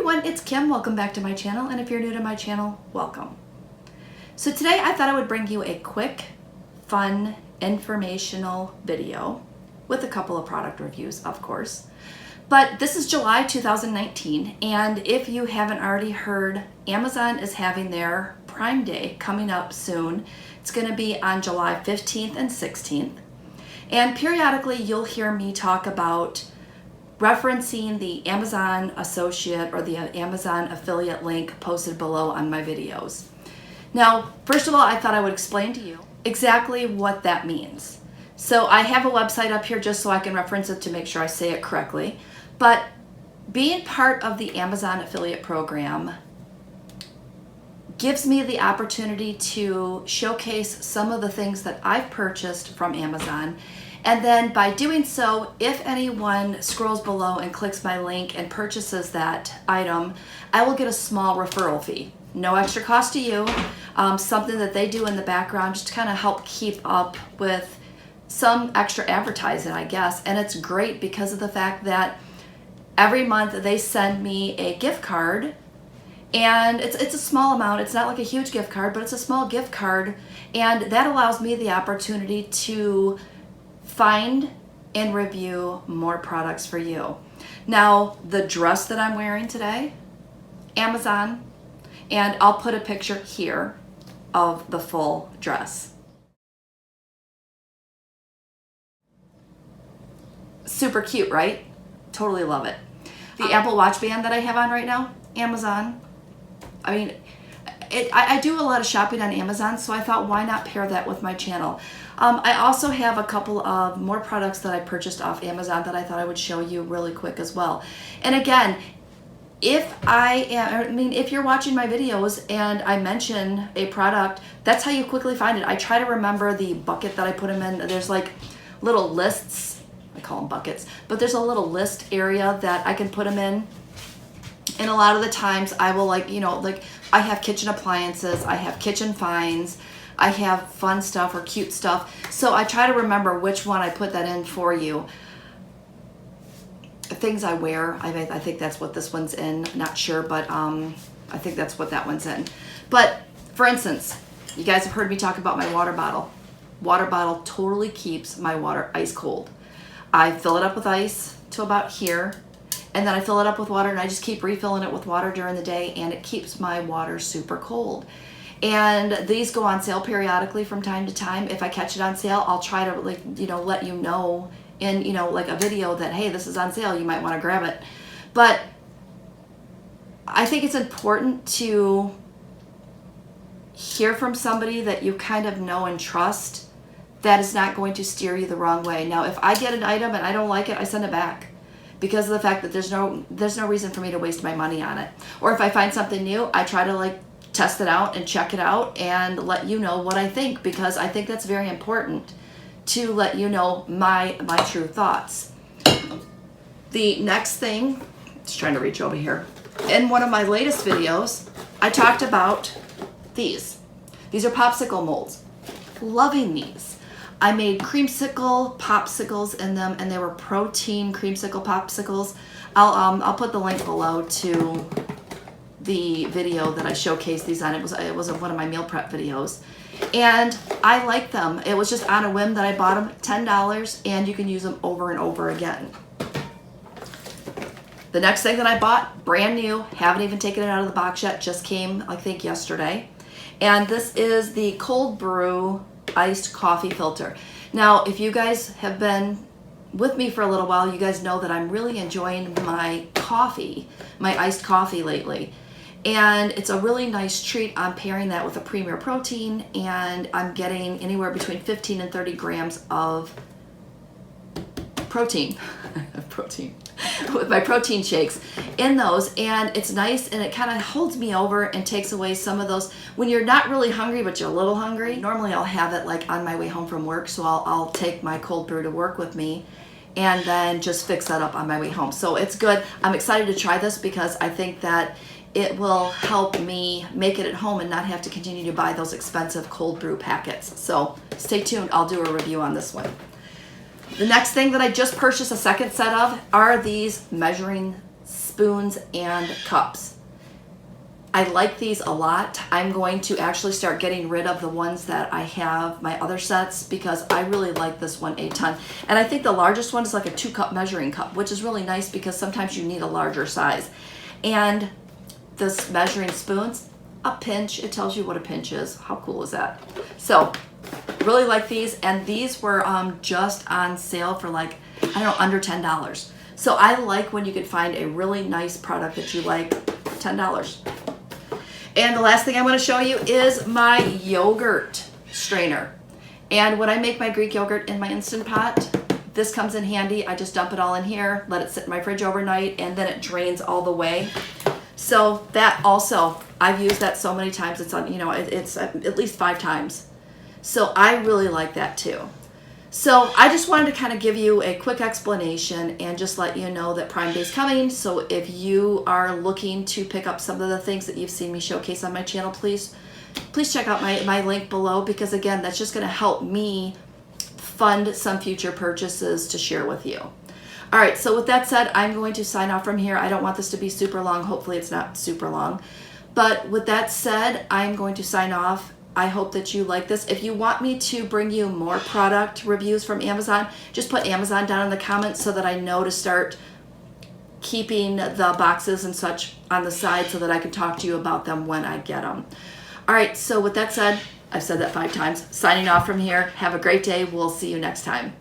everyone, it's Kim. Welcome back to my channel, and if you're new to my channel, welcome. So today I thought I would bring you a quick, fun, informational video with a couple of product reviews, of course. But this is July 2019, and if you haven't already heard, Amazon is having their Prime Day coming up soon. It's going to be on July 15th and 16th. And periodically you'll hear me talk about referencing the Amazon associate or the Amazon affiliate link posted below on my videos. Now, first of all, I thought I would explain to you exactly what that means. So I have a website up here just so I can reference it to make sure I say it correctly. But being part of the Amazon affiliate program gives me the opportunity to showcase some of the things that I've purchased from Amazon. And then by doing so, if anyone scrolls below and clicks my link and purchases that item, I will get a small referral fee. No extra cost to you, something that they do in the background just to kind of help keep up with some extra advertising, I guess. And it's great because of the fact that every month they send me a gift card, and it's a small amount. It's not like a huge gift card, but it's a small gift card, and that allows me the opportunity to find and review more products for you. Now, the dress that I'm wearing today, Amazon, and I'll put a picture here of the full dress. Super cute, right? Totally love it. The Apple Watch band that I have on right now, Amazon. I mean, I do a lot of shopping on Amazon, so I thought, why not pair that with my channel? I also have a couple of more products that I purchased off Amazon that I thought I would show you really quick as well. And again, if you're watching my videos and I mention a product, that's how you quickly find it. I try to remember the bucket that I put them in. There's like little lists, I call them buckets, but there's a little list area that I can put them in. And a lot of the times I will I have kitchen appliances, I have kitchen finds, I have fun stuff or cute stuff. So I try to remember which one I put that in for you. Things I wear, I think that's what this one's in. Not sure, but I think that's what that one's in. But for instance, you guys have heard me talk about my water bottle. Water bottle totally keeps my water ice cold. I fill it up with ice to about here, and then I fill it up with water, and I just keep refilling it with water during the day, and it keeps my water super cold. And these go on sale periodically from time to time. If I catch it on sale, I'll try to let you know in like a video that, hey, this is on sale, you might want to grab it. But I think it's important to hear from somebody that you kind of know and trust that is not going to steer you the wrong way. Now, if I get an item and I don't like it, I send it back, because of the fact that there's no reason for me to waste my money on it. Or if I find something new, I try to test it out and check it out and let you know what I think, because I think that's very important to let you know my true thoughts. The next thing, just trying to reach over here. In one of my latest videos, I talked about these. These are Popsicle Molds. Loving these. I made creamsicle popsicles in them, and they were protein creamsicle popsicles. I'll put the link below to the video that I showcased these on. It was one of my meal prep videos, and I like them. It was just on a whim that I bought them. $10, and you can use them over and over again. The next thing that I bought, brand new, haven't even taken it out of the box yet, just came I think yesterday, and this is the cold brew iced coffee filter. Now, if you guys have been with me for a little while, you guys know that I'm really enjoying my coffee, my iced coffee lately. And it's a really nice treat. I'm pairing that with a Premier Protein, and I'm getting anywhere between 15 and 30 grams of protein with my protein shakes in those. And it's nice, and it kind of holds me over and takes away some of those when you're not really hungry but you're a little hungry. Normally I'll have it on my way home from work, so I'll take my cold brew to work with me and then just fix that up on my way home. So it's good. I'm excited to try this because I think that it will help me make it at home and not have to continue to buy those expensive cold brew packets. So stay tuned, I'll do a review on this one. The next thing that I just purchased a second set of are these measuring spoons and cups. I like these a lot. I'm going to actually start getting rid of the ones that I have, my other sets, because I really like this one a ton. And I think the largest one is like a 2-cup measuring cup, which is really nice because sometimes you need a larger size. And this measuring spoons, a pinch, it tells you what a pinch is. How cool is that? So really like these, and these were just on sale for like, I don't know, under $10. So I like when you can find a really nice product that you like for $10. And the last thing I want to show you is my yogurt strainer. And when I make my Greek yogurt in my Instant Pot, this comes in handy. I just dump it all in here, let it sit in my fridge overnight, and then it drains all the way. So that also, I've used that so many times. It's on, you know, it's at least 5 times. So I really like that too. So I just wanted to kind of give you a quick explanation and just let you know that Prime Day is coming. So if you are looking to pick up some of the things that you've seen me showcase on my channel, please check out my link below, because again, that's just going to help me fund some future purchases to share with you. All right, so with that said, I'm going to sign off from here. I don't want this to be super long. Hopefully it's not super long. But with that said, I'm going to sign off. I hope that you like this. If you want me to bring you more product reviews from Amazon, just put Amazon down in the comments so that I know to start keeping the boxes and such on the side so that I can talk to you about them when I get them. All right, so with that said, I've said that 5 times. Signing off from here. Have a great day. We'll see you next time.